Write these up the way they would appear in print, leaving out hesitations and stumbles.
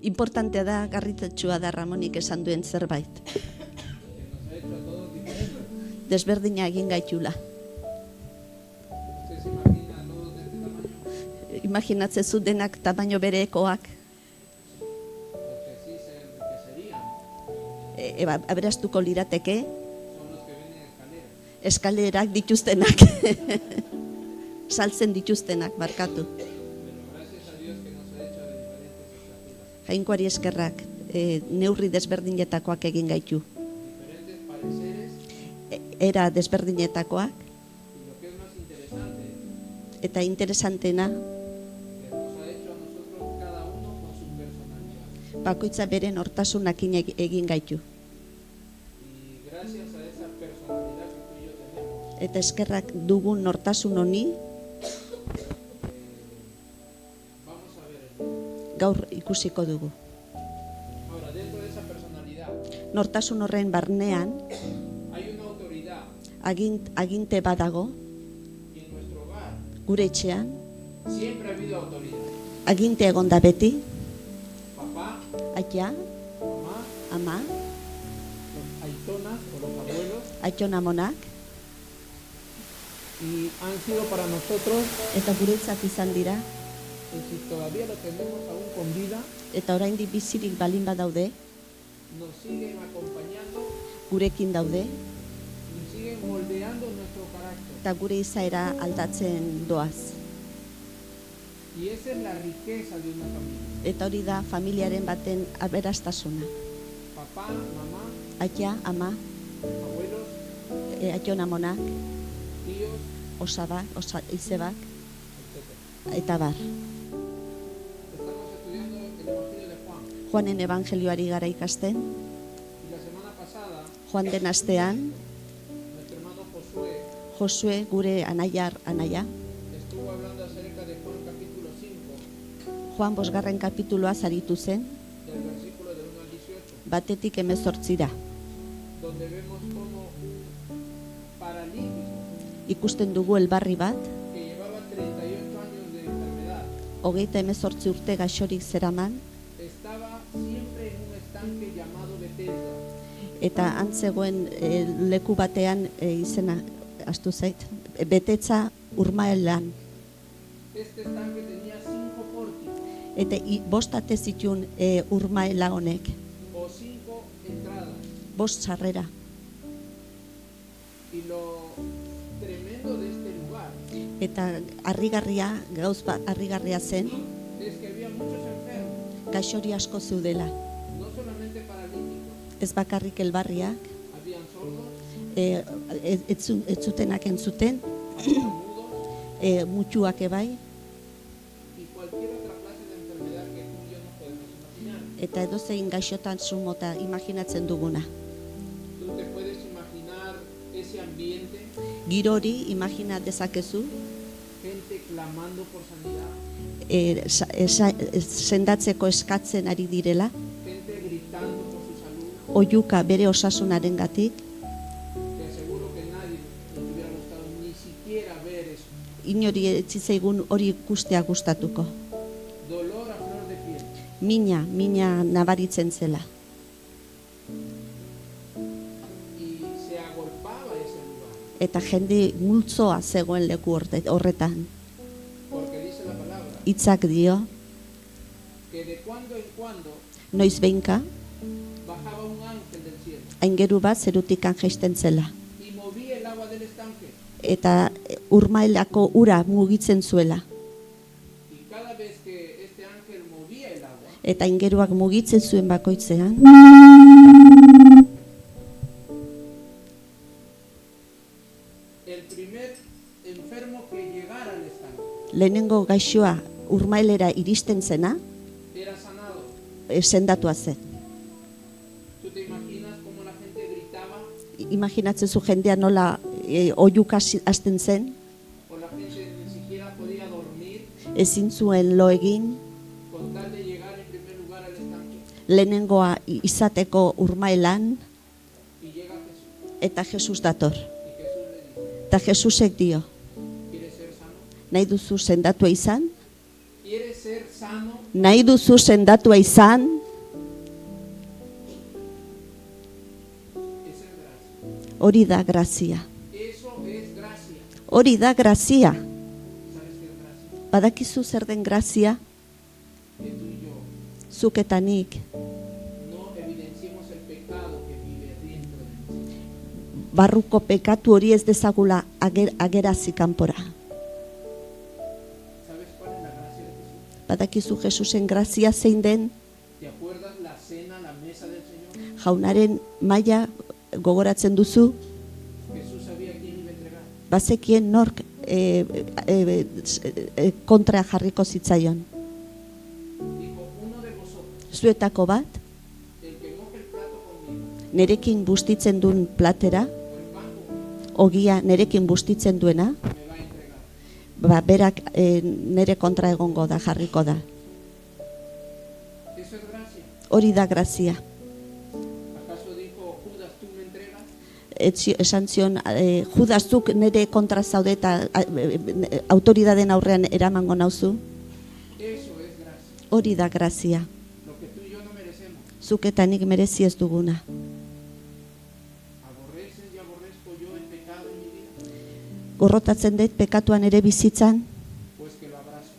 Importantea da, garrantzitsua da Ramonik esan duen zerbait. Desberdina egin gaitula. Imaginatzen zu denak tamaino berekoak. Aberastuko lirateke. Eskalerak dituztenak. Saltzen dituztenak, barkatu. Jainkoari eskerrak, neurri desberdinetakoak egin gaitu. Era desberdinetakoak. Eta interesantena, bakoitza beren hortasunakin egin gaitu. Eta eskerrak dugun nortasun honi, gaur ikusiko dugu. Nortasun horren barnean, aginte badago, gure etxean, aginte egon da beti, aita, ama, aitonamonak, y han sido para nosotros, eta guretzat izan dira, y si todavía lo tenemos aún con vida, eta oraindik bizirik balin badaude, nos siguen acompañando gurekin daude, y siguen moldeando nuestro carácter. eta gure izaera aldatzen doaz. Y esa es la riqueza de una familia. Eta hori da familiaren baten aberastasuna. Papá, mamá, Aita, ama, abuelos, aitonamonak, tíos, osabak, izebak, etc. eta bar. Estamos estudiando el Evangelio de Juan. Juanen evangelioari gara ikasten, Y la semana pasada, Juan den astean, nuestro hermano Josue, gure anaia, estuvo hablando acerca de Juan capítulo 5, Juan 5. kapituloa zaritu zen, del versículo del 1 al 18, batetik 18, donde vemos como un paralítico ikusten dugu elbarri bat, que llevaba 38 años de enfermedad, 38 urte gaixorik zeraman, estaba siempre en un estanque llamado Bethesda. eta antzegoen leku batean izena, astu zait, betetza urmaelan. Este estanque tenía 5 pórticos Eta 5 ate zituen urmaela honek, o 5 entradas. 5 sarrera. Y lo tremendo de este lugar Eta harrigarria, gauz bat harrigarria zen, es que había muchos enfermos, gaixori asko zeudela. no solamente paralíticos, Ez bakarrik elbarriak, habían sordos, ez zutenak entzuten, habían mudos mutxuak ebai, y cualquier otra clase de enfermedad que tú y yo no podemos imaginar. eta edozein gaixotasun mota imaginatzen duguna. Tú te puedes imaginar ese ambiente, Giro hori imagina dezakezu, gente clamando por sanidad, sendatzeko eskatzen ari direla, gente gritando por su salud. oihuka bere osasunarengatik, Te aseguro que nadie nos hubiera gustado ni siquiera ver eso. inori ez zitzaigun hori ikustea gustatuko. Dolor a flor de piel. Mina nabaritzen zela. Y se agolpaba ese lugar, Eta jende multzoa zegoen leku horretan. porque dice la palabra Hitzak dio, que de cuando en cuando noiz behinka, bajaba un ángel del cielo aingeru bat zerutikan jaisten zela. y movía el agua del estanque. Eta urmaelako ura mugitzen zuela. Y cada vez que este ángel movía el agua, Eta aingeruak mugitzen zuen bakoitzean, el primer enfermo que llegara al estanque lehenengo gaixoa urmaelera iristen zena, era sanado. sendatua zen. ¿Tú te imaginas cómo la gente gritaba Imaginatzen zu jendea nola oihuka hasten zen, o la gente ni siquiera podía dormir ezin zuen lo egin, con tal de llegar en primer lugar al estanque? lehenengoa izateko urmaelan, Y llega Jesús eta Jesus dator. y Jesús le dice, Eta Jesusek dio, ¿quieres ser sano? nahi duzu sendatua izan? Y ¿Quieres ser sano? Nahi duzu sendatua izan? Esa es gracia. Hori da grazia. Eso es gracia. Hori da grazia. ¿Sabes qué es gracia? Badakizu zer den grazia? Que tú y yo Zuk eta nik no evidenciemos el pecado que vive dentro de nosotros. barruko pekatu hori ez dezagula agerazi kanpora. ¿Sabes cuál es la gracia de Jesús? Badakizu Jesusen grazia zein den? ¿Te acuerdas la cena, la mesa del Señor? Jaunaren maila gogoratzen duzu? Jesús sabía quién iba a entregar. Bazekien nork kontra jarriko zitzaion. Dijo, uno de vosotros, Zuetako bat, el que moje el plato conmigo, nerekin bustitzen duen platera, o el pan conmigo, ogia nerekin bustitzen duena, me va a entregar. berak nere kontra egongo da, jarriko da. Eso es gracia. Hori da grazia. ¿Acaso dijo Judas, tú me entregas? Esan zion, Judazuk nere kontra zaude eta autoridaden aurrean eramango nauzu. Eso es gracia. Hori da grazia. Lo que tú y yo no merecemos. Zuk eta nik merezi ez duguna. ¿Aborreces y aborrezco yo el pecado en mi vida? Gorrotatzen dut pekatuan ere bizitzan, Pues que lo abrazo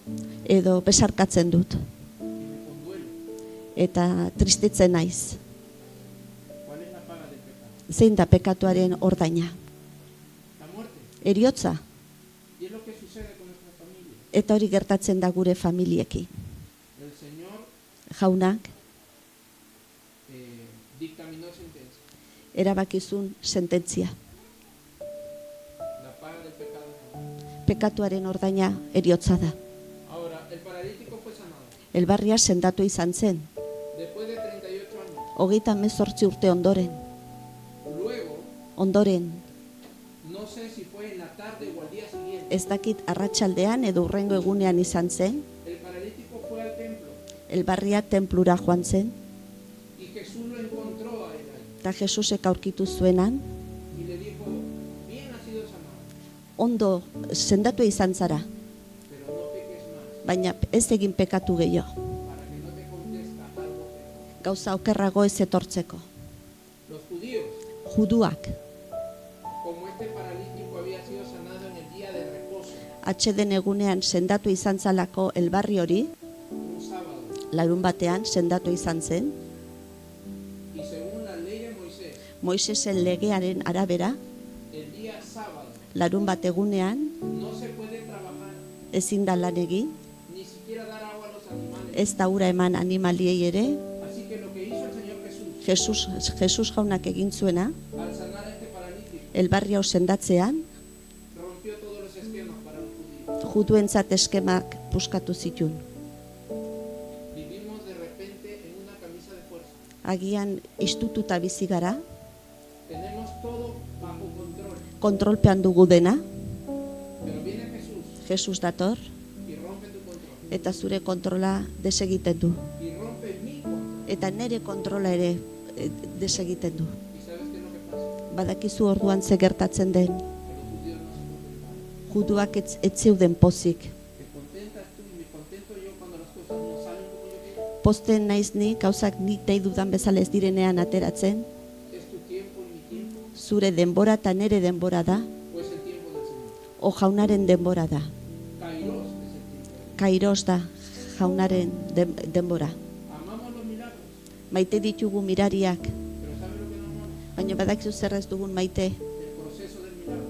edo besarkatzen dut. y me conduelo. Eta tristetzen naiz. ¿Cuál es la paga del pecado? Zein da pekatuaren ordaina? La muerte. Eriotza. Y es lo que sucede con nuestra familia. Eta hori gertatzen da gure familiekin. El Señor Jaunak dictaminó sentencia. erabakizun sententzia. La paga del pecado es la muerte. Pekatuaren ordaina eriotza da. Ahora, el paralítico fue sanado. Elbarria sendatu izan zen. Después de 38 años. 38 urte ondoren. Luego, Ondoren, no sé si fue en la tarde o al día siguiente, ez dakit arratsaldean edo hurrengo egunean izan zen, el paralítico fue al templo elbarria tenplura joan zen, y Jesús lo encontró a él ahí eta Jesusek aurkitu zuenan, y le dijo, bien has sido sanado, ondo sendatu izan zara, pero no peques más baina ez egin pekatu gehiago, para que no te acontezca algo peor. gauza okerrago ez etortzeko. Los judíos, Juduak, como este paralítico había sido sanado en el día de reposo, atxeden egunean sendatu izan zalako elbarri hori, un sábado, larun batean sendatu izan zen, y según la ley de Moisés, Moisesen legearen arabera, el día sábado larun bat egunean no se puede trabajar, ezin da lan egin, ni siquiera dar agua a los animales. ez da ura eman animaliei ere. Así que lo que hizo el Señor Jesús Jesus jaunak egin zuena, al sanar a este paralítico, elbarri hau sendatzean, rompió todos los esquemas para los judíos. juduentzat eskemak puskatu zituen. Vivimos de repente en una camisa de fuerza. Agian istututa bizi gara, Tenemos todo bajo control. kontrolpean dugu dena, Pero viene Jesús Jesus dator, y rompe tu control. eta zure kontrola desegiten du. Y rompe mi control. Eta nere kontrola ere desegiten du. ¿Y sabes qué es lo que pasa? Badakizu orduan ze gertatzen den, Que los judíos no se contentaron. juduak ez zeuden pozik. Te contentas tú y me contento yo cuando las cosas no salen como yo quiero. Posten naiz ni, gauzak nik nahi dudan bezala ez direnean ateratzen, Es tu tiempo y mi tiempo, zure denbora eta nere denbora da, o es el tiempo del Señor. o jaunaren denbora da. Kairos es el tiempo del Kairos da jaunaren denbora. Señor. Amamos los milagros, Maite ditugu mirariak, pero ¿sabes lo que no amamos? baina badakizu zer ez dugun maite, El proceso del milagro.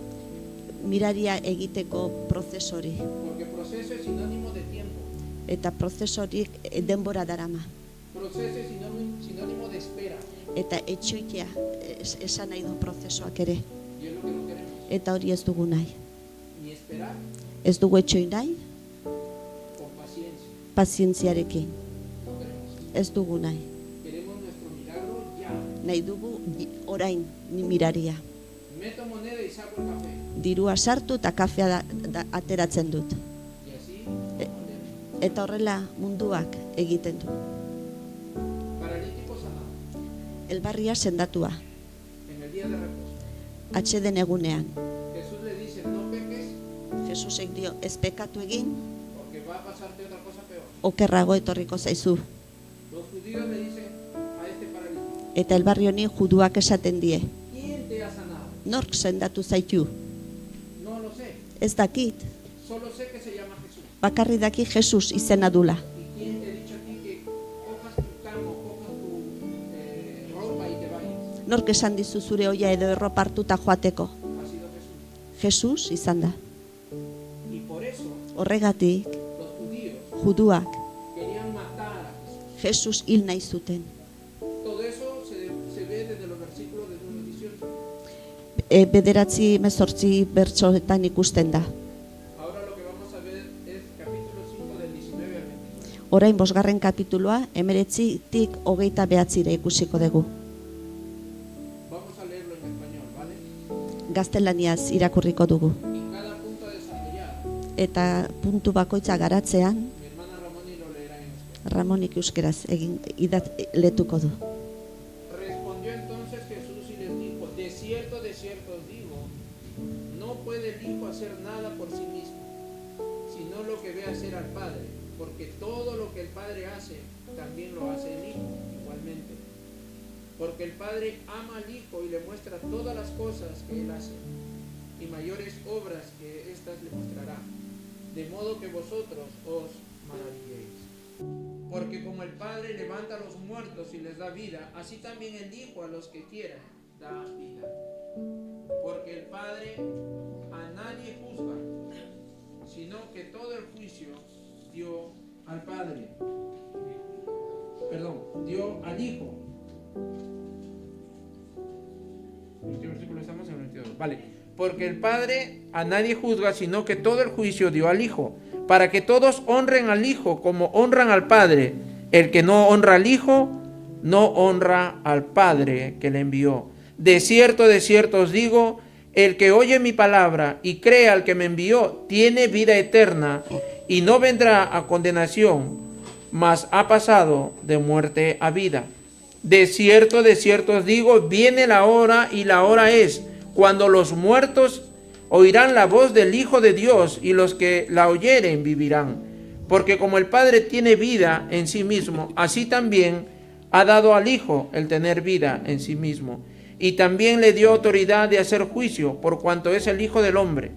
miraria egiteko prozesori. Porque proceso es sinónimo de tiempo. Eta prozesorik denbora darama. Proceso es sinónimo de espera. Eta etxoitea esan nahi du prozesoak ere. Y es lo que no queremos. Eta hori ez dugu nahi. Ni esperar Ez dugu etxoi nahi, con paciencia. pazientziarekin. No queremos. Ez dugu nahi. Queremos nuestro milagro ya. Nahi dugu orain ni miraria. Meto moneda y saco el café. Dirua sartu eta kafea ateratzen dut. Y así, moneda. Eta horrela munduak egiten du. Paralítico sanado. Elbarria sendatua, En el día de reposo. atxeden egunean. Jesús le dice, no peques Jesusek dio, ez pekatu egin, porque que va a pasarte otra cosa peor. okerrago etorriko zaizu. Los judíos le dicen a este paralítico, Eta elbarri honi juduak esaten die. ¿quién te ha sanado? Nork sendatu zaitu? No lo sé, Ez dakit, solo sé que se llama Jesús. bakarri daki Jesus izena dula. ¿Y quién te ha dicho a ti que cojas tu cama, cojas tu ropa y te vayas? Nork esan dizu zure oia edo erropa hartuta joateko? Ha sido Jesús. Jesus izan da. Y por eso Horregatik, los judíos juduak querían matar a Jesús. Jesus hil nahi zuten. Todo eso se ve desde los versículos del 1 al 18. Bederatzi mezortzi bertsoetan ikusten da. Ahora lo que vamos a ver es capítulo 5 del 19 al 29. Orain 5. kapitulua 19tik 29 ikusiko dugu. Vamos a leerlo en español, ¿vale? Gaztelaniaz irakurriko dugu. Y cada punto a desarrollar, Eta puntu bakoitza garatzean, mi hermana Ramón lo leerá en español. Ramonik euskeraz letuko du. Respondió entonces Jesús y les dijo, de cierto os digo, no puede el Hijo hacer nada por sí mismo, sino lo que ve hacer al Padre, porque todo lo que el Padre hace, también lo hace el Hijo, igualmente. Porque el Padre ama al Hijo y le muestra todas las cosas que Él hace, y mayores obras que éstas le mostrará, de modo que vosotros os maravilléis. Porque como el Padre levanta a los muertos y les da vida, así también el Hijo a los que quieran da vida. Porque el Padre a nadie juzga, sino que todo el juicio dio al Padre. Dio al Hijo. ¿En qué versículo estamos? En el 22. Vale. Porque el Padre a nadie juzga, sino que todo el juicio dio al Hijo, para que todos honren al Hijo como honran al Padre. El que no honra al Hijo, no honra al Padre que le envió. De cierto os digo, el que oye mi palabra y cree al que me envió, tiene vida eterna y no vendrá a condenación, mas ha pasado de muerte a vida. De cierto os digo, viene la hora y la hora es, cuando los muertos oirán la voz del Hijo de Dios y los que la oyeren vivirán. Porque como el Padre tiene vida en sí mismo, así también ha dado al Hijo el tener vida en sí mismo. Y también le dio autoridad de hacer juicio, por cuanto es el Hijo del Hombre.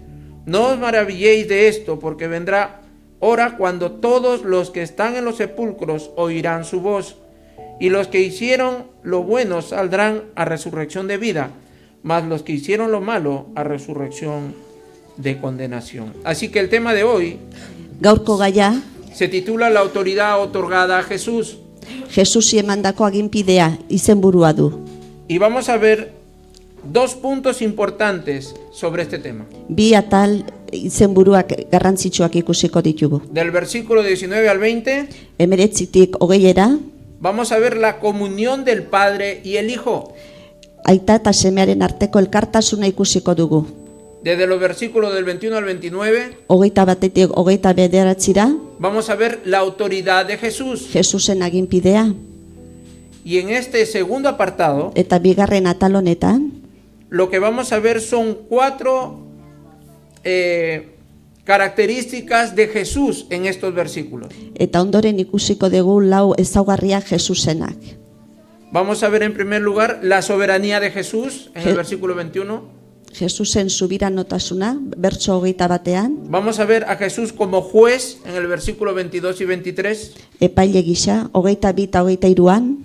No os maravilléis de esto, porque vendrá hora cuando todos los que están en los sepulcros oirán su voz, y los que hicieron lo bueno saldrán a resurrección de vida, mas los que hicieron lo malo a resurrección de condenación. Así que el tema de hoy Gaurko gaia, se titula La autoridad otorgada a Jesús. Jesusi emandako aginpidea izenburua du. Y vamos a ver dos puntos importantes sobre este tema. Bi atal izenburuak garrantzitsuak ikusiko ditugu. Del versículo 19 al 20 19tik 20era, vamos a ver la comunión del Padre y el Hijo. aita eta semearen arteko elkartasuna ikusiko dugu. Desde los versículos del 21 al 29 21tik 29ra, vamos a ver la autoridad de Jesús. Jesusen aginpidea. Y en este segundo apartado, Eta bigarren atal honetan, lo que vamos a ver son 4 características de Jesús en estos versículos. eta ondoren ikusiko dugu 4 ezaugarriak Jesusenak. Vamos a ver en primer lugar la soberanía de Jesús en el versículo 21. Jesusen subiranotasuna, bertso 21, Vamos a ver a Jesús como juez en el versículo 22 y 23. epaile gisa, 22 eta 23an,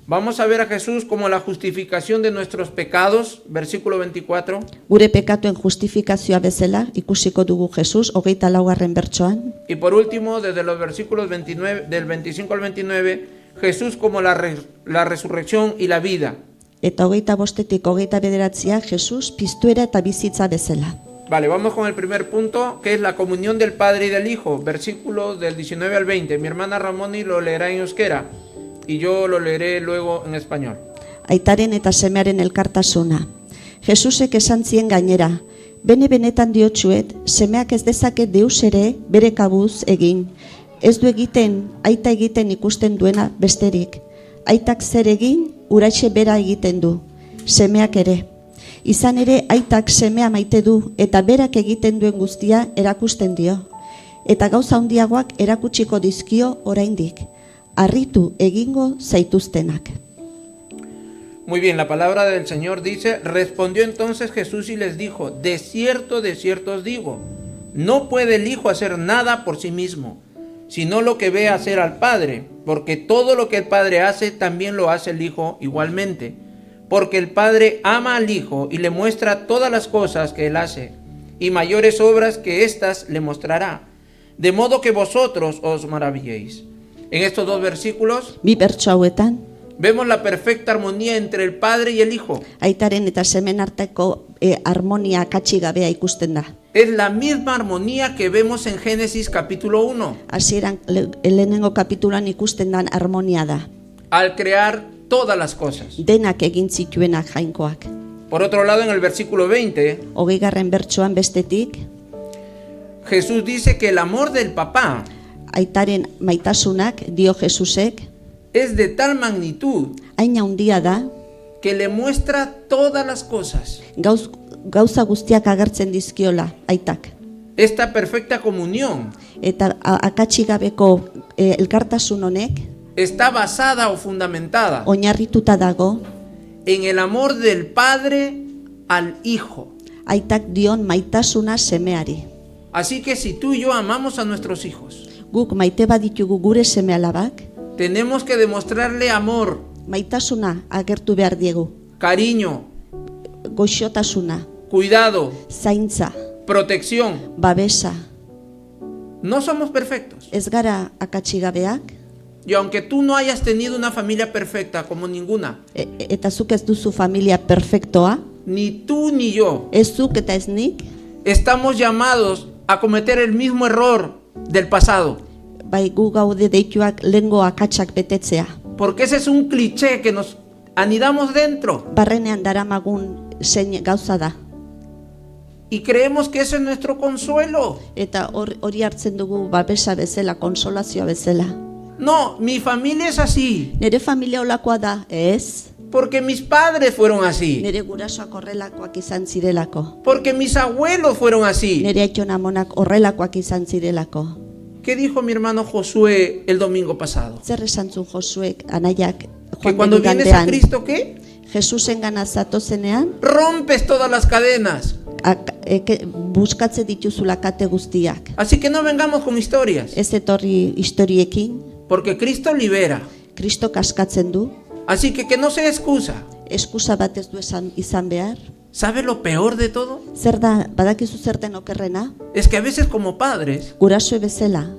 Vamos a ver a Jesús como la justificación de nuestros pecados, versículo 24. gure pekatuen justifikazioa bezala ikusiko dugu Jesus 24. bertsoan, Y por último, desde los versículos 29, del 25 al 29, Jesús como la resurrección y la vida. eta 25tik 29 Jesus piztuera eta bizitza bezala. Vale, vamos con el primer punto, que es la comunión del Padre y del Hijo, versículos del 19 al 20. Mi hermana Ramoni lo leerá en euskera y yo lo leeré luego en español. Aitaren eta semearen elkartasuna. Jesusek esan zien gainera, benetan diotsuet, semeak ez dezake deus ere bere kabuz egin. Ez du egiten, aita egiten ikusten duena besterik. Aitak zer egin, uraitxe bera egiten du. Semeak ere. Izan ere, aitak semea maite du eta berak egiten duen guztia erakusten dio. eta gauza handiagoak erakutsiko dizkio oraindik, harritu egingo zaituztenak. Muy bien, la palabra del Señor dice, respondió entonces Jesús y les dijo, de cierto os digo, no puede el Hijo hacer nada por sí mismo, sino lo que ve hacer al Padre, porque todo lo que el Padre hace, también lo hace el Hijo igualmente, porque el Padre ama al Hijo y le muestra todas las cosas que Él hace, y mayores obras que éstas le mostrará, de modo que vosotros os maravilléis. En estos dos versículos Bi bertso hauetan, vemos la perfecta armonía entre el Padre y el Hijo. aitaren eta semen arteko harmonia akatsigabea ikusten da. Es la misma armonía que vemos en Génesis capítulo 1. Hasieran lehenengo kapitulan ikusten dan harmonia da. Al crear todas las cosas. Denak egin zituenak jainkoak. Por otro lado, en el versículo 20, 20. bertsoan bestetik, Jesús dice que el amor del papá aitaren maitasunak, dio Jesusek, es de tal magnitud hain handia da, que le muestra todas las cosas. Gauza guztiak agertzen dizkiola aitak. Esta perfecta comunión Eta akatsigabeko elkartasun honek está basada o fundamentada oinarrituta dago en el amor del Padre al Hijo. aitak dion maitasuna semeari. Así que si tú y yo amamos a nuestros hijos, Guk maite baditugu gure seme-alabak, tenemos que demostrarle amor, maitasuna agertu behar diegu. cariño, Goxotasuna, cuidado, zaintza, protección. babesa. No somos perfectos. Ez gara akatsigabeak, Y aunque tú no hayas tenido una familia perfecta como ninguna, eta zuk ez duzu familia perfektoa, ni tú ni yo, ez zuk eta ez nik, estamos llamados a cometer el mismo error del pasado. bai gu gaude deituak lehengo akatsak betetzea. Porque ese es un cliché que nos anidamos dentro Barrenean daramagun zein gauza da. y creemos que ese es nuestro consuelo. Eta hori hartzen dugu babesa bezala, konsolazioa bezala. No, mi familia es así Nere familia olakoa da, ez? porque mis padres fueron así, Nere gurasoak horrelakoak izan zirelako. porque mis abuelos fueron así. Nere aitona amonak horrelakoak izan zirelako. ¿Qué dijo mi hermano Josué el domingo pasado? Zer esan zuen Josuek, anaiak, Que joan cuando den vienes a igandean, Cristo, ¿qué? Jesusen gana zatozenean, Rompes todas las cadenas. buskatze dituzula kate guztiak. Así que no vengamos con historias, Ez etorri historiekin, porque Cristo libera. Kristo kaskatzen du, Así que no sea excusa. eskusa bat ez du izan behar. ¿Sabe lo peor de todo? Zer da, badakizu zer den okerrena? Es que a veces como padres Gurasoe bezala,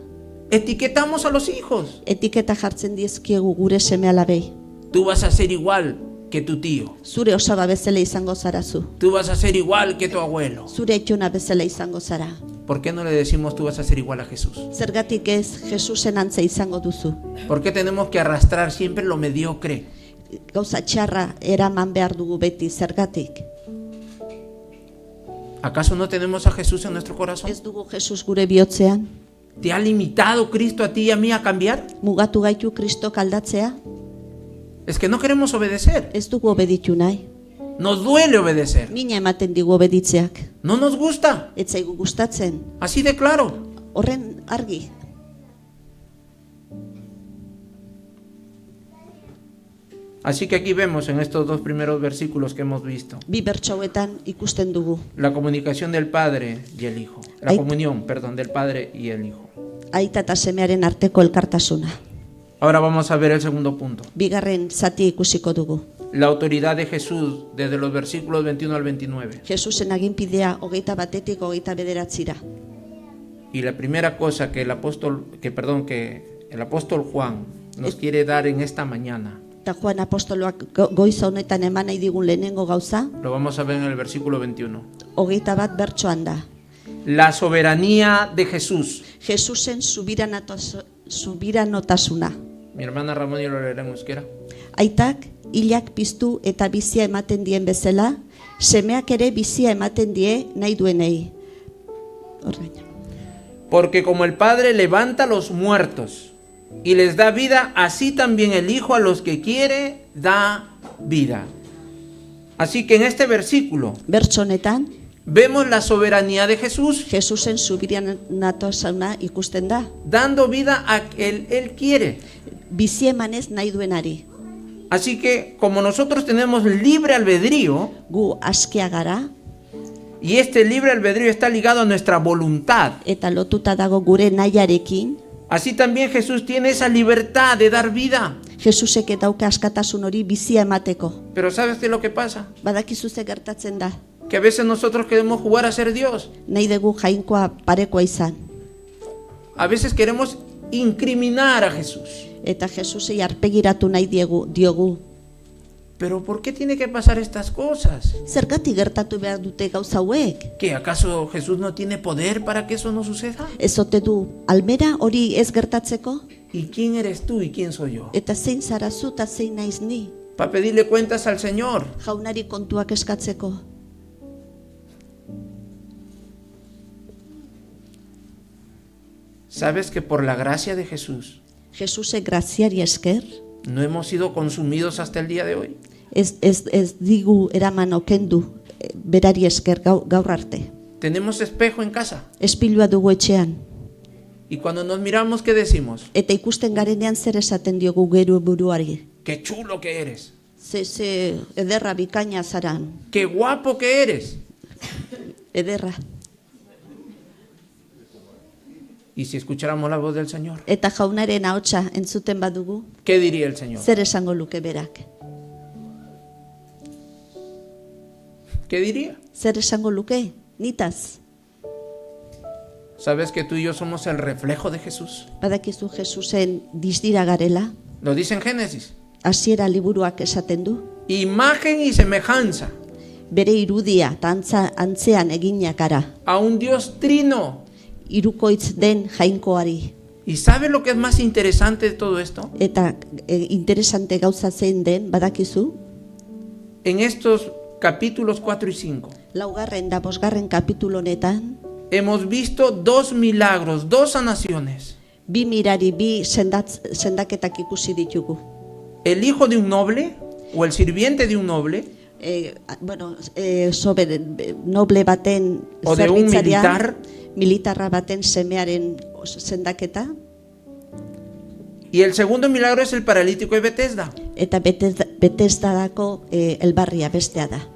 etiquetamos a los hijos. etiketa jartzen dizkiegu gure seme-alabei. Tú vas a ser igual que tu tío. Zure osaba bezala izango zara zu. Tú vas a ser igual que tu abuelo. Zure aitona bezala izango zara. ¿Por qué no le decimos tú vas a ser igual a Jesús? Zergatik ez Jesusen antza izango duzu. ¿Por qué tenemos que arrastrar siempre lo mediocre? Gauza txarra eraman behar dugu beti, zergatik. ¿Acaso no tenemos a Jesús en nuestro corazón? Ez dugu Jesus gure bihotzean? ¿Te ha limitado Cristo a ti y a mí a cambiar? Mugatu gaitu Kristok aldatzea? Es que no queremos obedecer. Ez dugu obeditu nahi. Nos duele obedecer. Mina ematen digu obeditzeak. No nos gusta. Ez zaigu gustatzen. Así de claro. Horren argi. Así que aquí vemos en estos dos primeros versículos que hemos visto Bi bertso hauetan ikusten dugu. la comunicación del Padre y el Hijo. La comunión, perdón, del Padre y el Hijo. Aita eta semearen arteko elkartasuna. Ahora vamos a ver el segundo punto. Bigarren zati ikusiko dugu. La autoridad de Jesús desde los versículos 21 al 29. Jesusen aginpidea 21 hogeita bederatzira. Y la primera cosa que el apóstol Juan nos quiere dar en esta mañana, Eta Juan apostoloak goiz honetan eman nahi digun lehenengo gauza, lo vamos a ver en el versículo 21. 21 bertsoan da. La soberanía de Jesús. Jesusen subiranotasuna. Mi hermana Ramón y lo leerá en euskera. Aitak hilak piztu eta bizia ematen dien bezala, semeak ere bizia ematen die nahi duenei. Horreina. Porque como el Padre levanta a los muertos y les da vida, así también el Hijo a los que quiere da vida. Así que en este versículo Bertso honetan, vemos la soberanía de Jesús, Jesusen subiranatasuna ikusten da. dando vida a quien Él quiere. Bizi emanez nahi duenari. Así que como nosotros tenemos libre albedrío, Gu askia gara, y este libre albedrío está ligado a nuestra voluntad, eta lotuta dago gure nahiarekin, así también Jesús tiene esa libertad de dar vida. Jesusek dauka askatasun hori bizia emateko. Pero ¿sabes qué es lo que pasa? Badakizu ze gertatzen da. Que a veces nosotros queremos jugar a ser Dios. Nahi dugu jainkoa parekoa izan. A veces queremos incriminar a Jesús. Eta Jesusei arpegiratu nahi diogu. Pero ¿por qué tiene que pasar estas cosas? Zergatik gertatu behar dute gauza hauek? ¿Que acaso Jesús no tiene poder para que eso no suceda? Ez ote du almera hori ez gertatzeko? ¿Y quién eres tú y quién soy yo? Eta zein zara zu eta zein naiz ni? Para pedirle cuentas al Señor. Jaunari kontuak eskatzeko. ¿Sabes que por la gracia de Jesús Jesusek graziari esker, no hemos sido consumidos hasta el día de hoy? ez digu eraman okendu berari esker gaur arte. Tenemos espejo en casa. Espilua dugu etxean. Y cuando nos miramos, ¿qué decimos? Eta ikusten garenean zer esaten diogu geru buruari. ¡Qué chulo que eres! Ze ederra bikaina zaran. ¡Qué guapo que eres! Ederra. Y si escucháramos la voz del Señor, Eta jaunaren ahotsa entzuten badugu, ¿qué diría el Señor? zer esango luke berak? ¿Qué diría? Zer esango luke? Nitaz. ¿Sabes que tú y yo somos el reflejo de Jesús? Badakizu Jesusen dizdira garela, Lo dice en Génesis. hasiera liburuak esaten du. Imagen y semejanza Bere irudia eta antzean eginak gara. a un Dios trino. Hirukoitz den jainkoari. ¿Y sabes lo que es más interesante de todo esto? Eta interesante gauza zein den, badakizu? En estos capítulos 4 y 5 Laugarren da bosgarren kapitulu honetan, hemos visto 2 milagros, 2 sanaciones. bi mirari, bi sendaketak ikusi ditugu. El hijo de un noble o el sirviente de un noble Sobre noble baten o de un zerbitzaria, militar, militarra baten semearen sendaketa, y el segundo milagro es el paralítico de Betesda. eta Betesdako elbarria bestea da.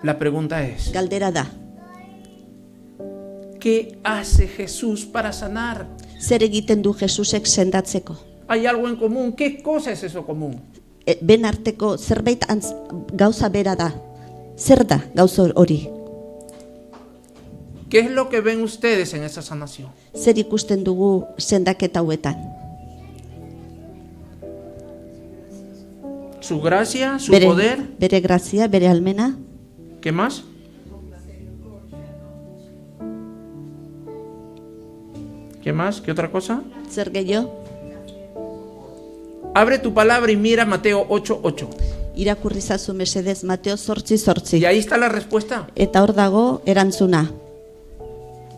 La pregunta es, Galdera da, ¿qué hace Jesús para sanar? zer egiten du Jesusek sendatzeko? ¿Hay algo en común? ¿Qué cosa es eso común? Ben arteko zerbait gauza bera da. Zer da gauza hori? ¿Qué es lo que ven ustedes en esa sanación? Zer ikusten dugu sendaketa hauetan? Su gracia, su poder. Bere grazia, bere almena. ¿Qué más? ¿Qué más? ¿Qué otra cosa? Zer gehiago? Abre tu palabra y mira Mateo 8:8. Irakurri zazu mesedez Mateo 8:8. Y ahí está la respuesta. Eta hor dago erantzuna.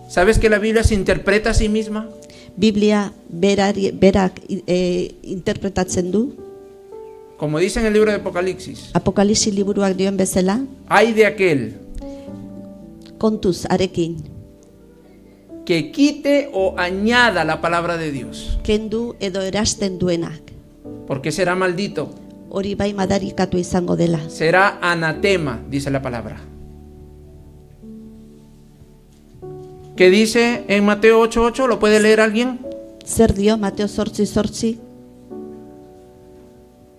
¿Sabes que la Biblia se interpreta a sí misma? Biblia berak interpretatzen du. Como dice en el libro de Apocalipsis, Apokalipsi liburuak dioen bezala, hay de aquel kontuz arekin, que quite o añada la palabra de Dios, kendu edo erasten duenak. porque será maldito, Hori bai madarikatu izango dela. será anatema, dice la palabra. ¿Qué dice en Mateo 8:8? ¿Lo puede leer alguien? Zer dio Mateo 8:8?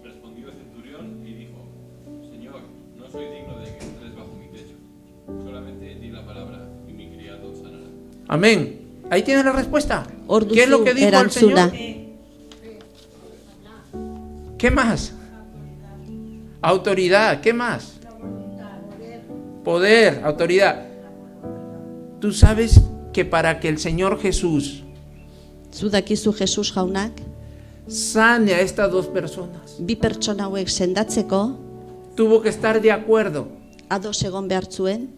Respondió el centurión y dijo: Señor, no soy digno de que entres bajo mi techo. Solamente di la palabra y mi criado sanará. Amén. Ahí tiene la respuesta. Hor ¿Qué es lo duzu que dijo el erantzuna. Señor? ¿Qué más? Autoridad. ¿Qué más? Poder, autoridad. Tú sabes que para que el Señor Jesús Zu dakizu Jesus jaunak, sane a estas 2 personas, bi pertsona hauek sendatzeko, tuvo que estar de acuerdo ados egon behar zuen,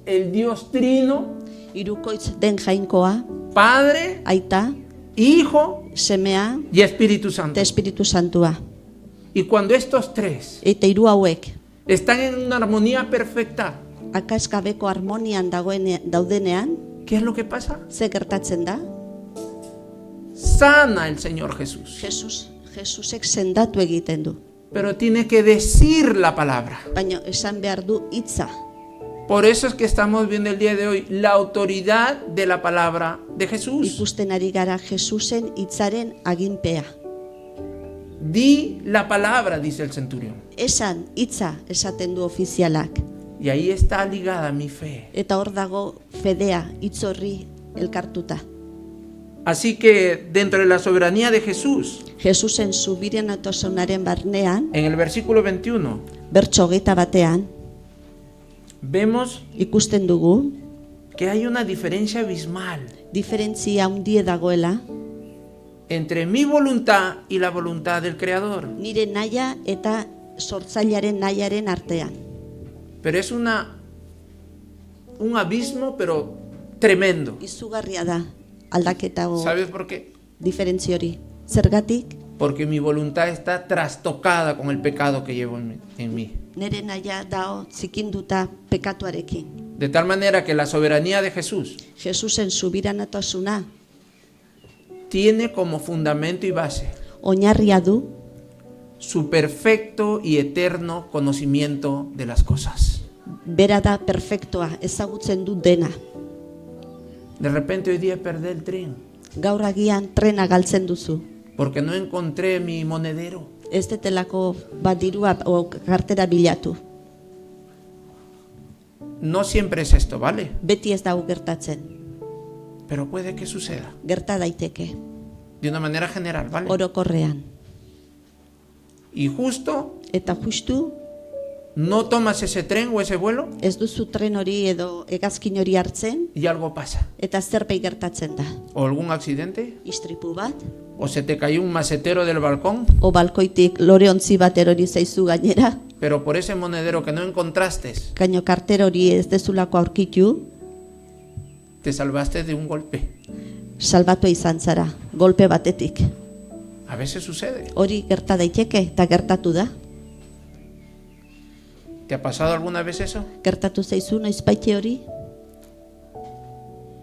el Dios Trino, hirukoitz den jainkoa, Padre, aita, Hijo semea, y Espíritu Santo. eta Espiritu Santua. Y cuando estos 3 Eta hiru hauek están en una armonía perfecta, akasgabeko harmonian daudenean, ¿qué es lo que pasa? ze gertatzen da? Sana el Señor Jesús. Jesusek sendatu egiten du. Pero tiene que decir la palabra. Baina esan behar du hitza. Por eso es que estamos viendo el día de hoy la autoridad de la palabra de Jesús. Ikusten ari gara Jesusen hitzaren aginpea. Di la palabra, dice el centurión. Esan hitza esaten du ofizialak. Y ahí está ligada mi fe. Eta hor dago fedea, hitz horri elkartuta. Así que dentro de la soberanía de Jesús, Jesusen subiranotasunaren barnean, en el versículo 21, bertso 21, vemos ikusten dugu, que hay una diferencia abismal diferentzia handie dagoela, entre mi voluntad y la voluntad del Creador. nire naia eta sortzailearen naiaren artean. Pero es un abismo, pero tremendo. Izugarria da aldaketa o ¿Sabes por qué? diferentzia hori. Zergatik? Porque mi voluntad está trastocada con el pecado que llevo en mí. Nere naia dao zikinduta pekatuarekin. De tal manera que la soberanía de Jesús Jesusen subiranotasuna tiene como fundamento y base oinarria du su perfecto y eterno conocimiento de las cosas. bera da perfektoa, ezagutzen du dena. De repente hoy día perdí el tren Gaur agian trena galtzen duzu. porque no encontré mi monedero. Ez detelako bat dirua o kartera bilatu. No siempre es esto, ¿vale? Beti ez dago gertatzen. Pero puede que suceda Gerta daiteke, de una manera general, ¿vale? orokorrean. Y justo Eta justu, no tomas ese tren o ese vuelo ez duzu tren hori edo hegazkin hori hartzen, y algo pasa. eta zerbait gertatzen da. O algún accidente, Istripu bat, o se te cayó un macetero del balcón, o balkoitik loreontzi bat erori zaizu gainera, pero por ese monedero que no encontraste, gaino karter hori ez dezulako aurkitu, te salvaste de un golpe. salbatu izan zara, golpe batetik. A veces sucede. Hori gerta daiteke eta gertatu da. ¿Te ha pasado alguna vez eso? Gertatu zaizu noizbaite hori?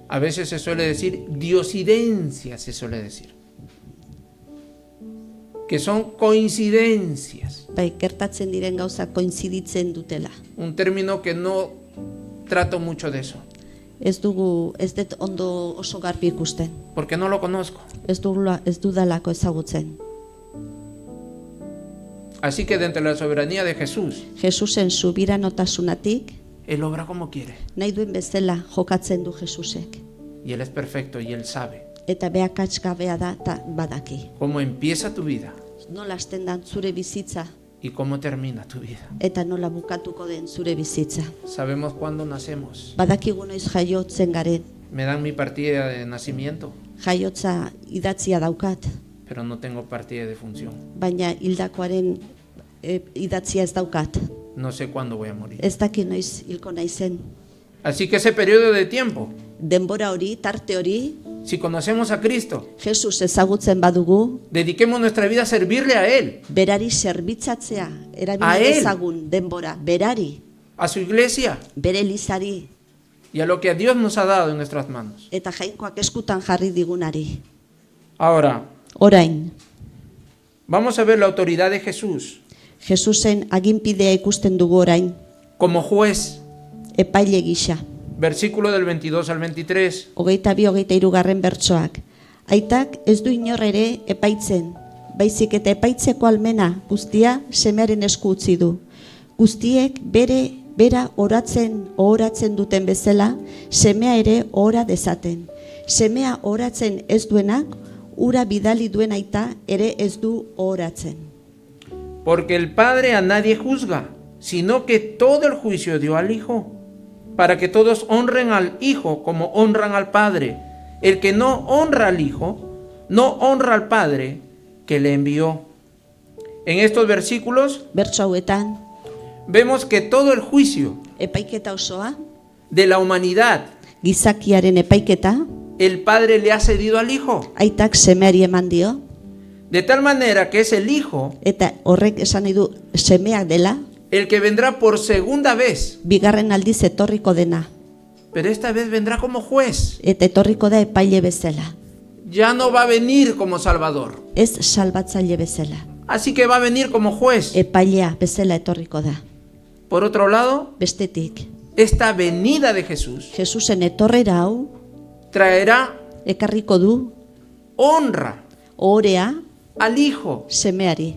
A veces se suele decir diosidencias, se suele decir. Que son coincidencias. Bai, gertatzen diren gauza koinziditzen dutela. Un término que no trato mucho de eso, Ez dut ondo oso garbi ikusten. porque no lo conozco. Ez dudalako ezagutzen. Así que dentro de la soberanía de Jesús, Jesusen subiranotasunatik, Él obra como quiere. nahi duen bezala jokatzen du Jesusek. Y Él es perfecto y Él sabe Eta beakats gabea da eta badaki. cómo empieza tu vida Nola hasten dan zure bizitza y cómo termina tu vida. eta nola bukatuko den zure bizitza. Sabemos cuándo nacemos. Badakigu noiz jaiotzen garen. Me dan mi partida de nacimiento, Jaiotza idatzia daukat, pero no tengo partida de función. baina hildakoaren idatzia ez daukat. No sé cuándo voy a morir. Ez daki noiz hilko naizen. Así que ese periodo de tiempo, Denbora hori, tarte hori, si conocemos a Cristo, Jesus ezagutzen badugu, dediquemos nuestra vida a servirle a Él, berari zerbitzatzea, A erabili él. dezagun denbora, berari, a su iglesia bere elizari, y a lo que Dios nos ha dado en nuestras manos. eta jainkoak eskutan jarri digunari. Ahora, Orain, vamos a ver la autoridad de Jesús Jesusen aginpidea ikusten dugu orain, como juez. epaile gisa. Versículo del 22 al 23. 22-23 bertsoak. Aitak ez du inor ere epaitzen, baizik eta epaitzeko almena guztia semearen esku utzi du. Guztiek bera ohoratzen duten bezala, semea ere ohora dezaten. Semea ohoratzen ez duenak, ura bidali duen aita ere ez du ohoratzen. Porque el Padre a nadie juzga, sino que todo el juicio dio al Hijo, para que todos honren al Hijo como honran al Padre. El que no honra al Hijo, no honra al Padre que le envió. En estos versículos Bertso hauetan, vemos que todo el juicio epaiketa osoa, de la humanidad, gizakiaren epaiketa, el Padre le ha cedido al Hijo. aitak semeari eman dio, De tal manera que es el Hijo eta horrek esan nahi du semeak dela, el que vendrá por segunda vez, bigarren aldiz etorriko dena, pero esta vez vendrá como juez. eta etorriko da epaile bezala. Ya no va a venir como Salvador, Ez salbatzaile bezala. así que va a venir como juez. Epailea bezala etorriko da. Por otro lado, Bestetik, esta venida de Jesús Jesusen etorrera hau traerá ekarriko du honra ohorea al Hijo, semeari.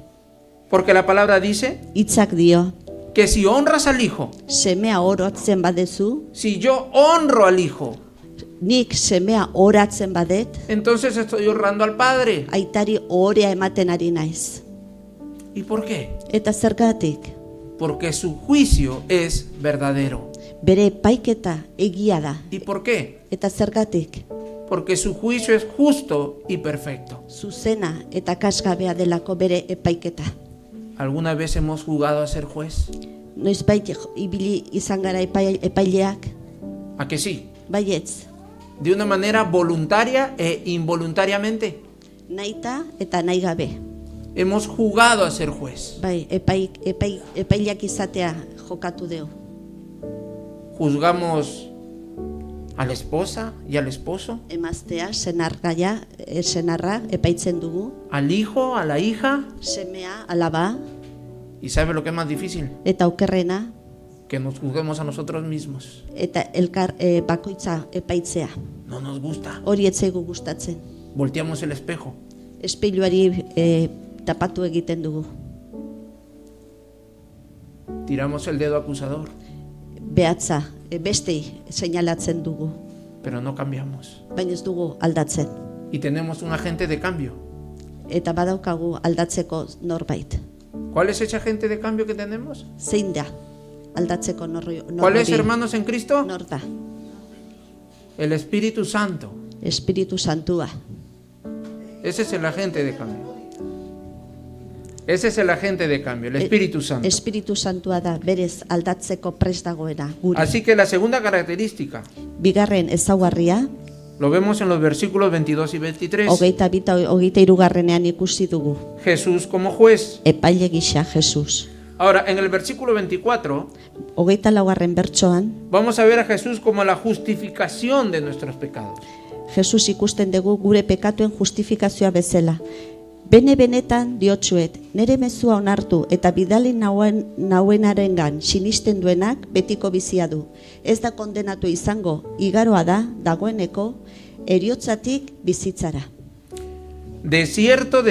porque la palabra dice Hitzak dio, que si honras al Hijo, semea orotzen badezu, si yo honro al Hijo, nik semea oratzen badet, entonces estoy honrando al Padre. aitari ohorea ematen ari naiz. ¿Y por qué? Eta zergatik, Porque su juicio es verdadero. bere epaiketa egia da. ¿Y por qué? Eta zergatik, Porque su juicio es justo y perfecto. zuzena eta kasgabea delako bere epaiketa. ¿Alguna vez hemos jugado a ser juez? Noizbait ibili izan gara epaileak, ¿A que sí? baietz, De una manera voluntaria e involuntariamente. nahita eta nahi gabe. Hemos jugado a ser juez. Bai, epaileak izatea jokatu deu. Juzgamos a la esposa y al esposo, Emaztea, senarra epaitzen dugu, al hijo, a la hija. semea, alaba, ¿Y sabe lo que es más difícil? eta okerrena, Que nos juzguemos a nosotros mismos. eta elkar bakoitza epaitzea. No nos gusta. Hori ez zaigu gustatzen. Volteamos el espejo. Espeiluari tapatu egiten dugu. Tiramos el dedo acusador, Behatza, bestei seinalatzen dugu, pero no cambiamos. baina ez dugu aldatzen. Y tenemos un agente de cambio. Eta badaukagu aldatzeko norbait. ¿Cuál es ese agente de cambio que tenemos? Zein da aldatzeko norri? ¿Cuál es, hermanos en Cristo? Nor da? El Espíritu Santo. Espiritu Santua. Ese es el agente de cambio. Ese es el agente de cambio, el Espíritu Santo. Espiritu Santua da berez aldatzeko prest dagoena guri. Así que la segunda característica Bigarren ezaugarria, lo vemos en los versículos 22 y 23. hogeita bita hogeita hirugarrenean ikusi dugu. Jesús como juez. Epaile gisa Jesus. Ahora, en el versículo 24 Hogeita laugarren bertsoan, vamos a ver a Jesús como la justificación de nuestros pecados. Jesus ikusten dugu gure pekatuen justifikazioa bezala. Benetan diotsuet, nere mezua onartu eta bidali nauenarengan sinisten duenak betiko bizia du. Ez da kondenatu izango, igaroa da dagoeneko eriotzatik bizitzara. De cierto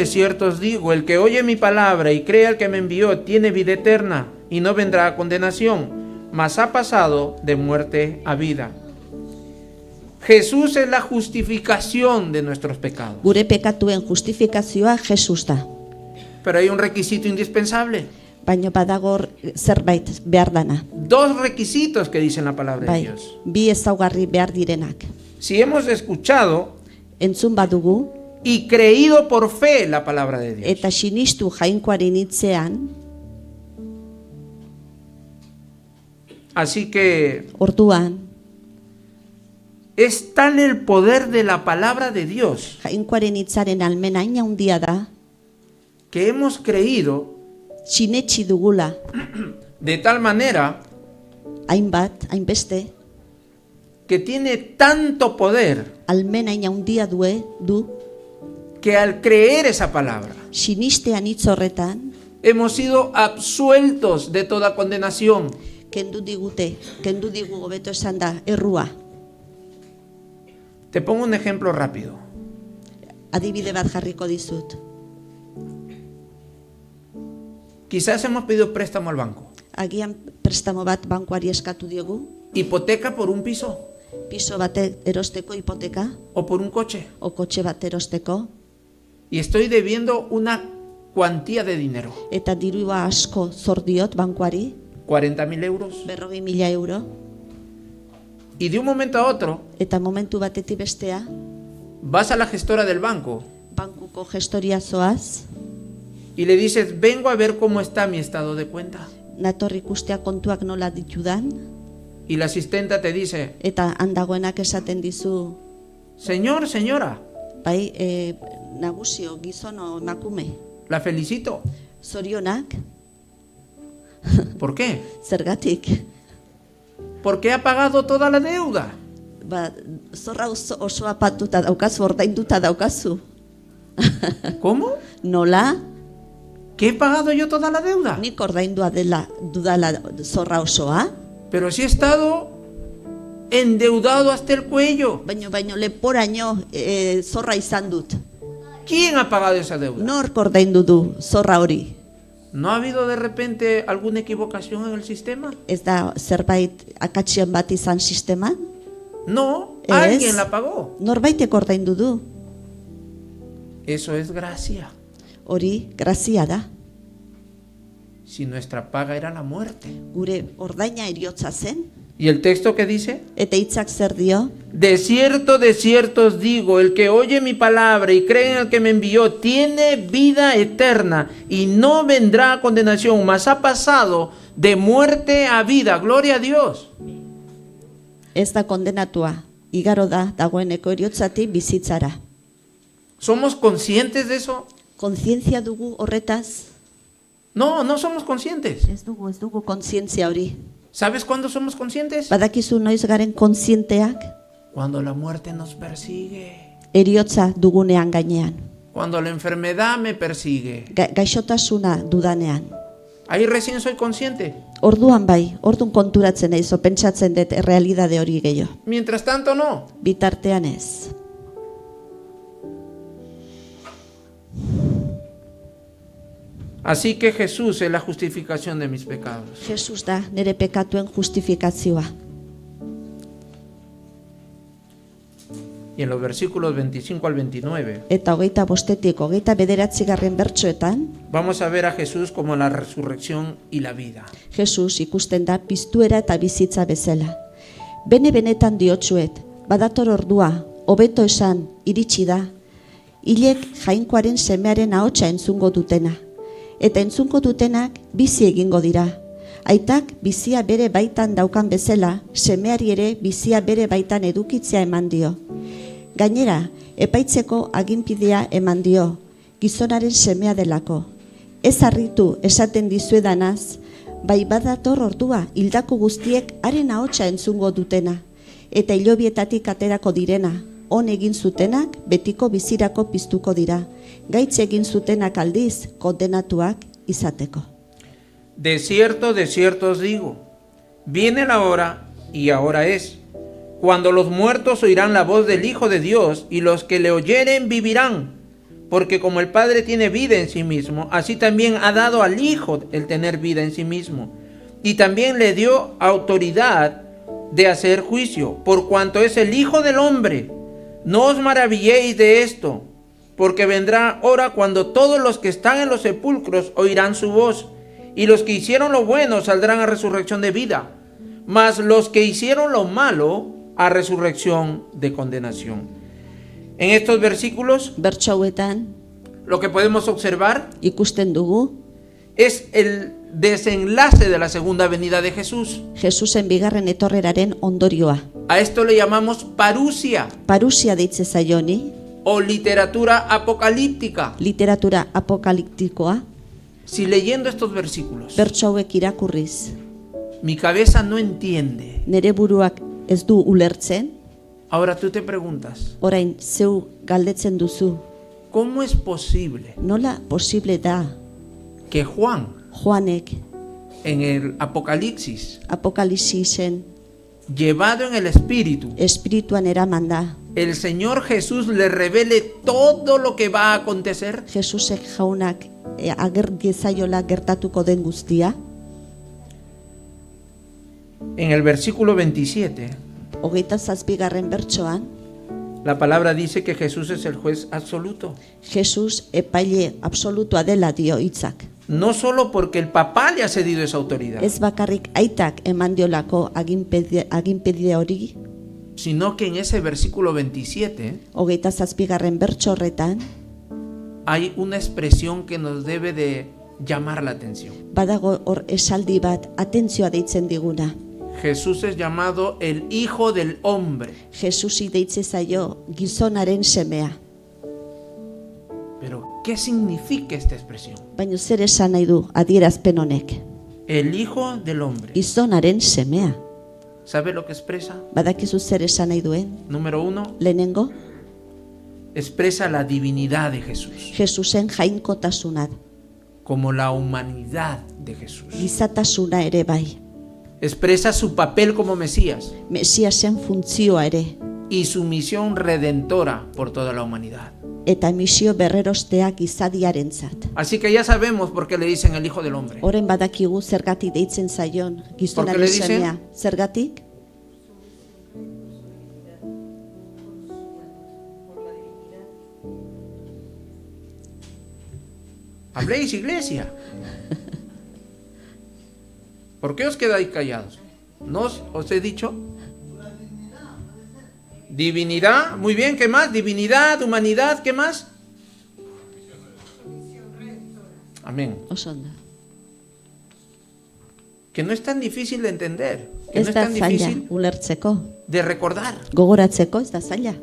os digo, el que oye mi palabra y cree al que me envió tiene vida eterna y no vendrá a condenación, mas ha pasado de muerte a vida. Jesús es la justificación de nuestros pecados. Gure pekatuen justifikazioa Jesus da. Pero hay un requisito indispensable. Baina badago zerbait behar dana. Dos requisitos que dice la palabra de Bai, Dios. bi ezaugarri behar direnak. Si hemos escuchado Entzun badugu, y creído por fe la palabra de Dios, eta sinistu jainkoaren hitzean, así que orduan, es tal el poder de la palabra de Dios jainkoaren hitzaren almena hain handia da, que hemos creído sinetsi dugula, de tal manera hainbeste, que tiene tanto poder almena hain handia du, que al creer esa palabra sinistean hitz horretan, hemos sido absueltos de toda condenación. kendu digu hobeto esan da, errua. Te pongo un ejemplo rápido. Adibide bat jarriko dizut. Quizás hemos pedido préstamo al banco, Agian prestamo bat bankuari eskatu diogu, hipoteca por un piso piso bate erosteko hipoteka, o por un coche, o kotxe bat erosteko, y estoy debiendo una cuantía de dinero, eta dirua asko zor diot bankuari, 40.000 euros, 40.000 euro, y de un momento a otro eta momentu batetik bestea, vas a la gestora del banco bankuko gestoria zoaz, y le dices, vengo a ver cómo está mi estado de cuenta. nator ikustea kontuak nola ditudan, Y la asistenta te dice, eta handagoenak esaten dizu, señor, señora, bai, nagusio, gizono, emakume, la felicito. zorionak, ¿Por qué? Zergatik? Porque ha pagado toda la deuda. Zorra osoa patuta daukazu, ordainduta daukazu. ¿Cómo? Nola? ¿Que he pagado yo toda la deuda? Nik ordaindua dudala zorra osoa? Pero si he estado endeudado hasta el cuello. Baino leporaino zorra izan dut. ¿Quién ha pagado esa deuda? Nork ordaindu du zorra hori? ¿No ha habido de repente alguna equivocación en el sistema? Ez da zerbait akatsien bat izan sisteman? No, Es. alguien la pagó. Norbaitek ordaindu du. Eso es gracia. Hori grazia da. Si nuestra paga era la muerte. Gure ordaina heriotza zen. ¿Y el texto qué dice? Eta hitzak zer dio? De cierto os digo, el que oye mi palabra y cree en el que me envió, tiene vida eterna y no vendrá a condenación, mas ha pasado de muerte a vida. Gloria a Dios. Ez da kondenatua. Igaro da dagoeneko heriotzatik bizitzara. ¿Somos conscientes de eso? Kontzientzia dugu horretaz? No, no somos conscientes. Ez dugu kontzientzia hori. ¿Sabes cuándo somos conscientes? Badakizu noiz garen kontzienteak? Cuando la muerte nos persigue. Heriotza dugunean gainean. Cuando la enfermedad me persigue. Gaixotasuna dudanean. Ahí recién soy consciente. Orduan bai, ordun konturatzen naiz, pentsatzen dut errealitate hori gehiago. Mientras tanto no. Bitartean ez. Así que Jesús es la justificación de mis pecados. Jesus da nire pekatuen justifikazioa. Y en los versículos 25 al 29 Eta 25-etik 29 bertsoetan, vamos a ver a Jesús como la resurrección y la vida. Jesus ikusten da piztuera eta bizitza bezala. Benetan diotsuet, badator ordua, hobeto esan, iritsi da. Hilek jainkoaren semearen ahotsa entzungo dutena. Eta entzungo dutenak bizi egingo dira. Aitak bizia bere baitan daukan bezala, semeari ere bizia bere baitan edukitzea eman dio. Gainera, epaitzeko aginpidea eman dio, gizonaren semea delako. Ez harritu esaten dizuedanaz, bai badator ordua hildako guztiek haren ahotsa entzungo dutena, eta hilobietatik aterako direna, on egin zutenak betiko bizirako piztuko dira, gaitz egin zutenak aldiz kondenatuak izateko. De cierto os digo, viene la hora, y ahora es, cuando los muertos oirán la voz del Hijo de Dios, y los que le oyeren vivirán, porque como el Padre tiene vida en sí mismo, así también ha dado al Hijo el tener vida en sí mismo, y también le dio autoridad de hacer juicio, por cuanto es el Hijo del Hombre. No os maravilléis de esto, porque vendrá hora cuando todos los que están en los sepulcros oirán su voz, y los que hicieron lo bueno saldrán a resurrección de vida, mas los que hicieron lo malo a resurrección de condenación. En estos versículos, Bertso hauetan lo que podemos observar ikusten dugu, es el desenlace de la segunda venida de Jesús. Jesusen bigarren etorreraren ondorioa. A esto le llamamos parusia Parusia deitze zaioni, o literatura apocalíptica. literatura apokaliptikoa, Si leyendo estos versículos bertso hauek irakurriz, mi cabeza no entiende, nere buruak ez du ulertzen, ahora tú te preguntas, orain zeu galdetzen duzu, ¿cómo es posible nola posible da que Juan, Joanek en el Apocalipsis, apokalipsisen llevado en el Espíritu, espirituan eraman da, el Señor Jesús le revele todo lo que va a acontecer? Jesusek jaunak ager diezaiola gertatuko den guztia? En el versículo 27, 27. bertsoan, la palabra dice que Jesús es el juez absoluto. Jesus epaile absolutua dela dio hitzak. No solo porque el papá le ha cedido esa autoridad, Ez bakarrik aitak eman diolako aginpide hori, sino que en ese versículo 27 27. bertso horretan, hay una expresión que nos debe de llamar la atención. badago hor esaldi bat atentzioa deitzen diguna. Jesús es llamado el Hijo del Hombre. Jesusi deitze zaio gizonaren semea. Pero, ¿qué significa esta expresión? Baina zer esan nahi du adierazpen honek? el Hijo del Hombre. gizonaren semea. ¿Sabe lo que expresa? Badakizu zer esan nahi duen? Número 1, Lehenengo, expresa la divinidad de Jesús, Jesusen jainkotasuna, como la humanidad de Jesús. gizatasuna ere bai. Expresa su papel como Mesías Mesiasen funtzioa ere, y su misión redentora por toda la humanidad. eta misio berrerostea gizadiarentzat. Así que ya sabemos por qué le dicen el Hijo del Hombre. Oren badakigu zergatik deitzen zaion Porque gizonaren le dicen- semea. Zergatik? Habléis, iglesia. ¿Por qué os quedáis callados? ¿No os he dicho? Divinidad, muy bien, ¿qué más? Divinidad, humanidad, ¿qué más? Amén. Oso ondo. Que no es tan difícil de entender, que no Ez es da tan zaila difícil ulertzeko, de recordar. gogoratzeko ez da zaila.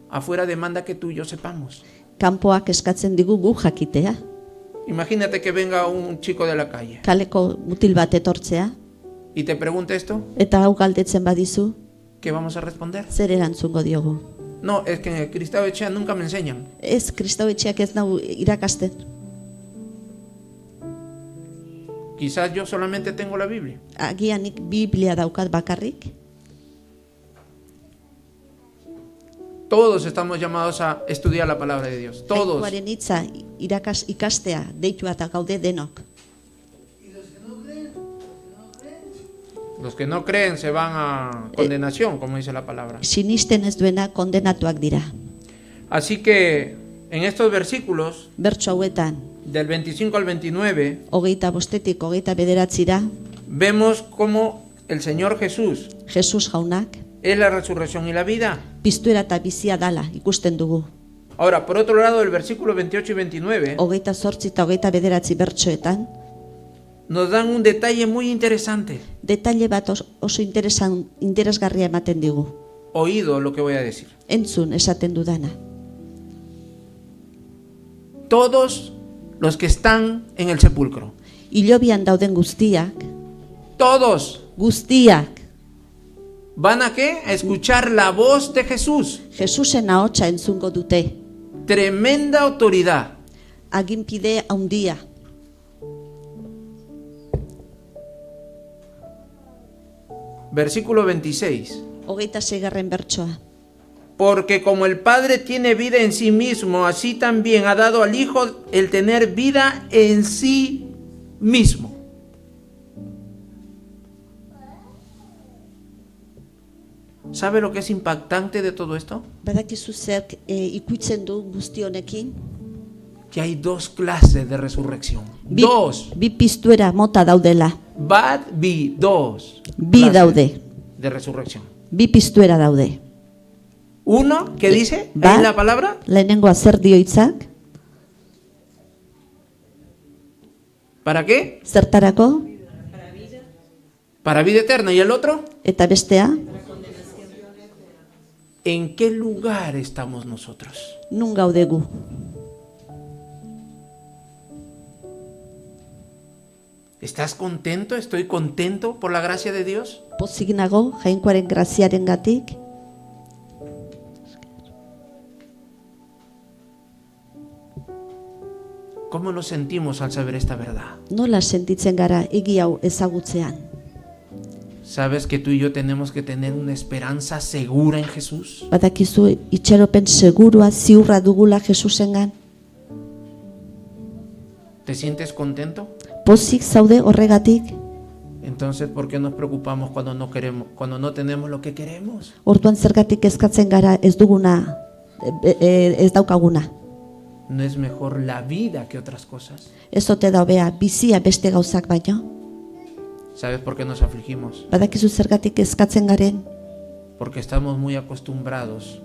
Afuera demanda que tú y yo sepamos. Kanpoak eskatzen digu gu jakitea. Imagínate que venga un chico de la calle Kaleko mutil bat etortzea, y te pregunte esto, eta hau galdetzen badizu, ¿qué vamos a responder? zer erantzungo diogu? No, es que en el Cristau Etxea nunca me enseñan. Ez, kristau etxeak ez nau irakasten. Quizás yo solamente tengo la Biblia. Agianik Biblia daukat bakarrik. Todos estamos llamados a estudiar la palabra de Dios. Todos. Jainkoaren hitza ikastea deitua eta gaude denok. Los que no creen se van a condenación, como dice la palabra. Sinisten ez duena kondenatuak dira. Así que en estos versículos, Bertso hauetan, del 25 al 29, 25 hogeita bederatzira, vemos cómo el Señor Jesús Jesus jaunak, es la resurrección y la vida. piztuera eta bizia dala ikusten dugu. Ahora, por otro lado, el versículo 28 y 29 28 eta hogeita bederatzi bertsoetan, nos dan un detalle muy interesante. detalle bat oso interesgarria ematen digu. Oído lo que voy a decir. Entzun esaten dudana. Todos los que están en el sepulcro, Hilobian dauden guztiak, todos van a ¿qué? A escuchar la voz de Jesús. Jesusen ahotsa entzungo dute. Tremenda autoridad. Aginpide handia. Versículo 26. Hogeita seigarren bertsoa. Porque como el Padre tiene vida en sí mismo, así también ha dado al Hijo el tener vida en sí mismo. ¿Sabe lo que es impactante de todo esto? Badakizu zerk ikutzen du guzti honekin? Que hay dos clases de resurrección. Dos. Bi piztuera mota daudela. Bad bi, dos. Bi clases daude. de resurrección. Bi piztuera daude. Uno, ¿qué dice? Bat, ¿En la palabra? lehenengoa zer dio hitzak? ¿Para qué? Zertarako? Para vida eterna. ¿Y el otro? Eta bestea? ¿En qué lugar estamos nosotros? Nun gaude gu. ¿Estás contento? ¿Estoy contento por la gracia de Dios? Pozik nago jainkoaren graziarengatik. ¿Cómo nos sentimos al saber esta verdad? Nola sentitzen gara egi hau ezagutzean? ¿Sabes que tú y yo tenemos que tener una esperanza segura en Jesús? Badakizu itxaropen segurua ziurra dugula Jesusengan? ¿Te sientes contento? Pozik zaude horregatik? Entonces, ¿por qué nos preocupamos cuando no queremos, cuando no tenemos lo que queremos? Orduan zergatik eskatzen gara ez duguna, ez daukaguna? ¿No es mejor la vida que otras cosas? Ez ote da hobea bizia beste gauzak baino? ¿Sabes por qué nos afligimos? Badakizu zergatik eskatzen garen? Porque estamos muy acostumbrados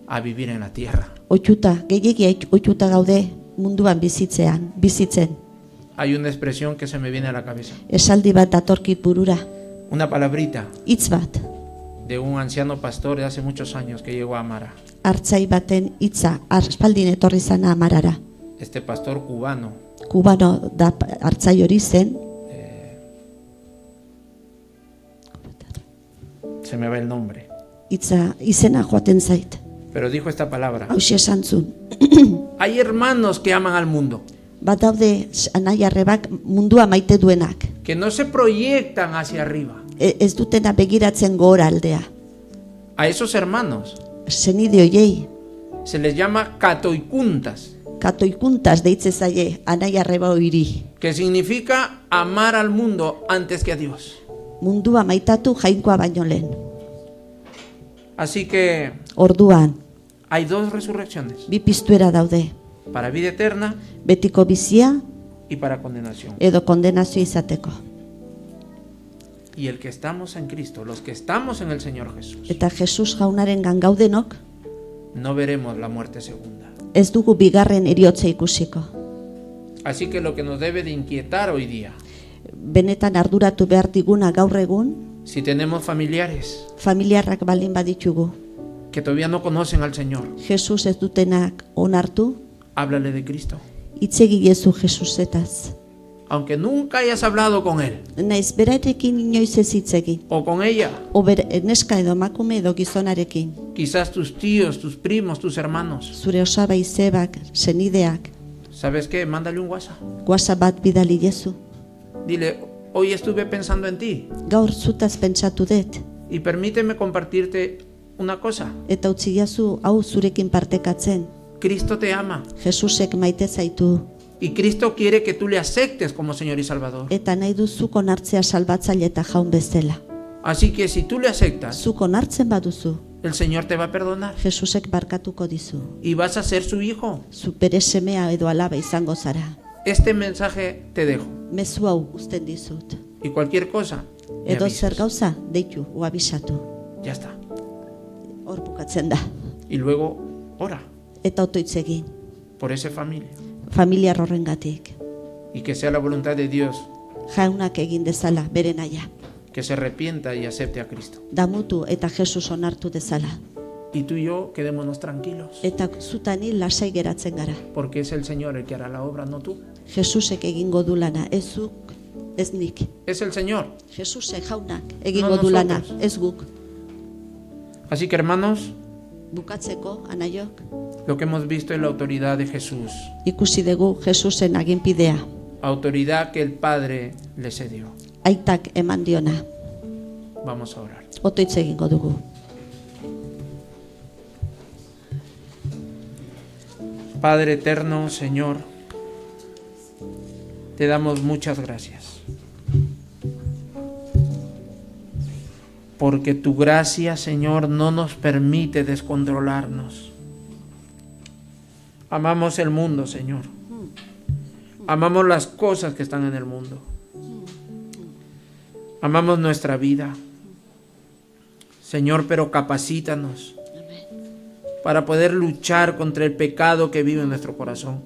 a vivir en la tierra. Oituta, gehiegi oituta gaude munduan bizitzen. Hay una expresión que se me viene a la cabeza. Esaldi bat datorkit burura, Una palabrita hitz bat, de un anciano pastor de hace muchos años que llegó a Amara. hartzai baten hitza, aspaldin etorri zana Amarara. Este pastor cubano Kubano da hartzai hori zen, Se me va el nombre. izena joaten zait. Pero dijo esta palabra. Hauxe esan zuen. Hay hermanos que aman al mundo, Bat daude anai arrebak mundua maite duenak. que no se proyectan hacia arriba. Ez dutena begiratzen gora aldea. A esos hermanos Senide hoiei, se les llama katoikuntas, katoikuntas deitze zaie anai arreba oiri. que significa amar al mundo antes que a Dios. Mundua maitatu jainkoa baino lehen. Así que Orduan, hay dos resurrecciones, bi piztuera daude. para vida eterna Betiko bizia y para condenación. edo kondenazio izateko. Y el que estamos en Cristo, los que estamos en el Señor Jesús, Eta Jesus jaunarengan gaudenok, no veremos la muerte segunda. ez dugu bigarren eriotza ikusiko. Así que lo que nos debe de inquietar hoy día, Benetan arduratu behar diguna gaur egun, si tenemos familiares familiarrak baldin baditugu, que todavía no conocen al Señor, Jesus ez dutenak onartu, háblale de Cristo. hitz egiezu Jesusetaz. Aunque nunca hayas hablado con Él Naiz berarekin inoiz ez hitz egin. o con ella, Neska edo emakume edo gizonarekin. quizás tus tíos, tus primos, tus hermanos. Zure osaba izebak, senideak, ¿Sabes qué? Mándale un WhatsApp. WhatsApp bat bidali jezu. Dile, hoy estuve pensando en ti Gaur zutaz pentsatu dut, y permíteme compartirte una cosa. eta utzi jazu hau zurekin partekatzen. Cristo te ama Jesusek maite zaitu, y Cristo quiere que tú le aceptes como Señor y Salvador. eta nahi duzu onartzea salbatzaile eta jaun bezala. Así que si tú le aceptas, Zuk onartzen baduzu, el Señor te va a perdonar Jesusek barkatuko dizu. y vas a ser su hijo. Zu bere semea edo alaba izango zara. Este mensaje te dejo Mezu hau uzten dizut. y cualquier cosa me Edo avisas. zer gauza, deitu, abisatu. Ya está. Hor bukatzen da. Y luego ora Eta otoitz egin, por esa familia familiar horrengatik. y que sea la voluntad de Dios Jaunak egin dezala, bere naia. que se arrepienta y acepte a Cristo. Damutu eta Jesus onartu dezala. Y tú y yo quedémonos tranquilos, Eta zutani lasai geratzen gara. porque es el Señor el que hará la obra, no tú. Jesusek egingo du lana, ez zuk, ez nik. Es el Señor. Jesusek jaunak egingo No du lana, nosotros. ez guk. Así que hermanos, Bukatzeko, anaiok, lo que hemos visto es la autoridad de Jesús, ikusi dugu Jesusen aginpidea. autoridad que el Padre le cedió. Aitak eman diona. Vamos a orar. Otoitz egingo dugu. Padre eterno, Señor, te damos muchas gracias, porque tu gracia, Señor, no nos permite descontrolarnos. Amamos el mundo, Señor. Amamos las cosas que están en el mundo. Amamos nuestra vida. Señor, pero capacítanos para poder luchar contra el pecado que vive en nuestro corazón.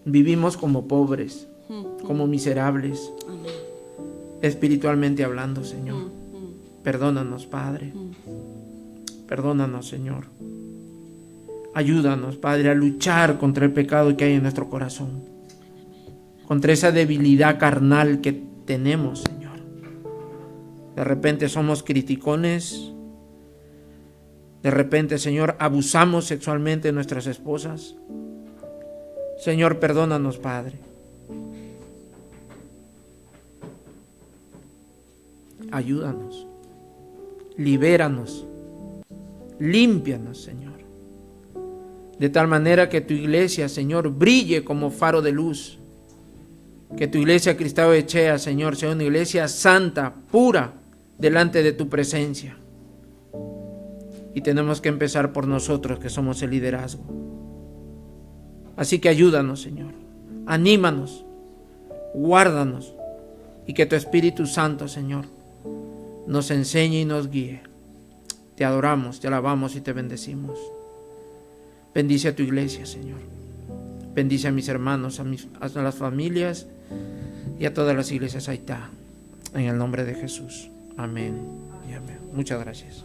Vivimos como pobres, como miserables, espiritualmente hablando, Señor. Perdónanos, Padre. Perdónanos, Señor. Ayúdanos, Padre, a luchar contra el pecado que hay en nuestro corazón, contra esa debilidad carnal que tenemos, Señor. De repente somos criticones. De repente, Señor, abusamos sexualmente de nuestras esposas. Señor, perdónanos, Padre. Ayúdanos. Libéranos. Límpianos, Señor. De tal manera que tu iglesia, Señor, brille como faro de luz. Que tu iglesia Cristo Echea, Señor, sea una iglesia santa, pura, delante de tu presencia. Y tenemos que empezar por nosotros, que somos el liderazgo. Así que ayúdanos, Señor. Anímanos. Guárdanos. Y que tu Espíritu Santo, Señor, nos enseñe y nos guíe. Te adoramos, te alabamos y te bendecimos. Bendice a tu iglesia, Señor. Bendice a mis hermanos, a las familias y a todas las iglesias. Ahí está. En el nombre de Jesús. Amén y amén. Muchas gracias.